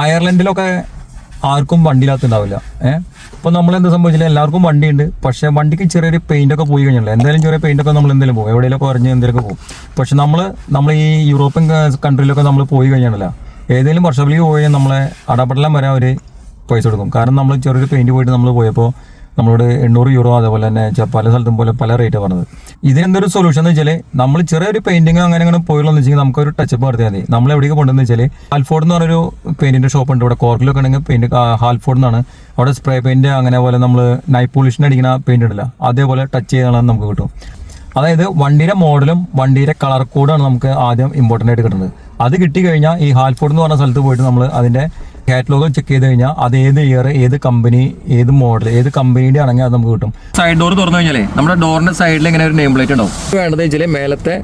അയർലൻഡിലൊക്കെ ആർക്കും വണ്ടിയില്ലാത്തുണ്ടാവില്ല. ഇപ്പോൾ നമ്മളെന്താ സംഭവിച്ചില്ല, എല്ലാവർക്കും വണ്ടിയുണ്ട്. പക്ഷേ വണ്ടിക്ക് ചെറിയൊരു പെയിൻ്റൊക്കെ പോയി കഴിഞ്ഞില്ല, എന്തായാലും ചെറിയ പെയിൻ്റൊക്കെ നമ്മൾ എന്തെങ്കിലും പോകും, എവിടെയെങ്കിലും കുറഞ്ഞ് എന്തെങ്കിലുമൊക്കെ പോകും. പക്ഷെ നമ്മൾ ഈ യൂറോപ്യൻ കൺട്രിയിലൊക്കെ നമ്മൾ പോയി കഴിഞ്ഞാൽ ഏതെങ്കിലും വർഷോപ്പിലേക്ക് പോയി കഴിഞ്ഞാൽ നമ്മളെ അടപടലം വരെ അവർ പൈസ കൊടുക്കും. കാരണം നമ്മൾ ചെറിയൊരു പെയിൻറ്റ് പോയിട്ട് നമ്മൾ പോയപ്പോൾ നമ്മളോട് 800 യൂറോ, അതേപോലെ തന്നെ പല സ്ഥലത്തും പോലെ പല റേറ്റാണ് പറഞ്ഞത്. ഇതിനെന്തൊരു സൊല്യൂഷൻ എന്ന് വെച്ചാൽ നമ്മൾ ചെറിയൊരു പെയിൻറ്റിങ് അങ്ങനെ പോയുള്ളൂ എന്ന് വെച്ചാൽ നമുക്കൊരു ടച്ചപ്പ് നടത്തിയാൽ മതി. നമ്മൾ എവിടേക്ക് കൊണ്ടുവന്ന് വെച്ചാൽ ഹാൽഫോർഡ് എന്ന് പറഞ്ഞൊരു പെയിൻറ്റിൻ്റെ ഷോപ്പ് ഉണ്ട് ഇവിടെ കോർക്കിലൊക്കെ ഉണ്ടെങ്കിൽ. പെയിൻറ്റ് ഹാൽഫോർഡ് എന്നാണ്. അവിടെ സ്പ്രേ പെയിൻറ്റ് അങ്ങനെ പോലെ നമ്മൾ നൈറ്റ് പോളിഷിന് അടിക്കുന്ന പെയിൻറ്റ് ഉണ്ടല്ലോ, അതേപോലെ ടച്ച് ചെയ്താൽ നമുക്ക് കിട്ടും. അതായത് വണ്ടിയുടെ മോഡലും വണ്ടിയുടെ കളർ കോഡാണ് നമുക്ക് ആദ്യം ഇമ്പോർട്ടൻ്റ് ആയിട്ട് കിട്ടുന്നത്. അത് കിട്ടിക്കഴിഞ്ഞാൽ ഈ ഹാൽഫോർഡ് എന്ന് പറഞ്ഞ സ്ഥലത്ത് പോയിട്ട് നമ്മൾ അതിൻ്റെ കാറ്റലോഗ് ചെക്ക് ചെയ്ത് കഴിഞ്ഞാൽ അത് ഏത് ഇയർ, ഏത് കമ്പനി, ഏത് മോഡൽ, ഏത് കമ്പനിയുടെ ആണെങ്കിൽ അത് നമുക്ക് കിട്ടും. സൈഡ് ഡോർ തുറന്നു കഴിഞ്ഞാലേ നമ്മുടെ ഡോറിൻ്റെ സൈഡിൽ ഇങ്ങനെ ഒരു നെയിം പ്ലേറ്റ് ഉണ്ടാവും. വേണ്ടത് വെച്ചാൽ മേലത്തെ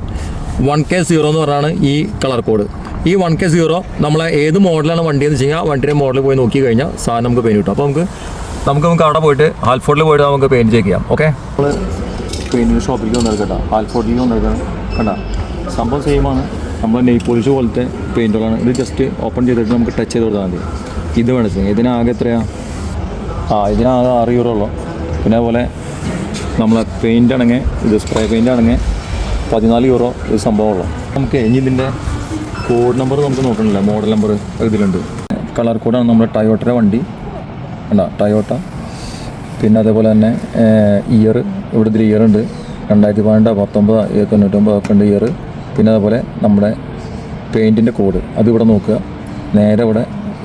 1K0 എന്ന് പറഞ്ഞാണ് ഈ കളർ കോഡ്. ഈ 1K0 നമ്മളെ ഏത് മോഡലാണ് വണ്ടി എന്ന് വെച്ച് കഴിഞ്ഞാൽ വണ്ടിയുടെ മോഡൽ പോയി നോക്കി കഴിഞ്ഞാൽ സാധനം നമുക്ക് പെയിൻറ്റ് കിട്ടും. അപ്പോൾ നമുക്ക് അവിടെ പോയിട്ട് ഹാൽഫോർഡിൽ പോയിട്ട് നമുക്ക് പെയിൻറ്റ് ചെക്ക് ചെയ്യാം. ഓക്കെ, നമ്മൾ പെയിൻറ്റിൻ്റെ ഷോപ്പിലേക്ക് വന്നത് കേട്ടോ, ഹാൽഫോർഡിലേക്ക് വന്നത് കണ്ട സംഭവം സെയിമാണ്. നമ്മൾ നെയ് പോളിഷ് പോലത്തെ പെയിൻറ്റുകളാണ്. ഇത് ജസ്റ്റ് ഓപ്പൺ ചെയ്തിട്ട് നമുക്ക് ടച്ച് ചെയ്ത് കൊടുത്താൽ മതി. ഇത് വേണം. ഇതിനാകെ എത്രയാണ്? ഇതിനാകെ 6 യൂറോ ഉള്ളൂ. പിന്നെ അതുപോലെ നമ്മളെ പെയിൻ്റ് ആണെങ്കിൽ ഇത് സ്പ്രേ പെയിൻ്റ് ആണെങ്കിൽ 14 യൂറോ ഇത് സംഭവമുള്ളൂ. നമുക്ക് ഇനി ഇതിൻ്റെ കോഡ് നമ്പർ നമുക്ക് നോക്കണില്ല, മോഡൽ നമ്പർ ഇതിലുണ്ട്. കളർ കോഡാണ് നമ്മുടെ ടയോട്ടയുടെ വണ്ടി ടയോട്ട. പിന്നെ അതേപോലെ തന്നെ ഇയർ, ഇവിടെ ഇതിൽ ഇയർ ഉണ്ട് 2012, 19, 99 ഒക്കെ ഉണ്ട് ഇയർ. പിന്നെ അതുപോലെ നമ്മുടെ പെയിൻറ്റിൻ്റെ കോഡ് അത് ഇവിടെ നോക്കുക. നേരെ ഇവിടെ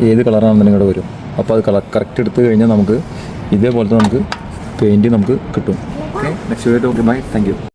ഏത് കളറാണെന്നുണ്ടെങ്കിൽ ഇവിടെ വരും. അപ്പോൾ അത് കളർ കറക്റ്റ് എടുത്ത് കഴിഞ്ഞാൽ നമുക്ക് ഇതേപോലത്തെ നമുക്ക് പെയിൻറ്റ് നമുക്ക് കിട്ടും. Okay, next video. Bye, thank U.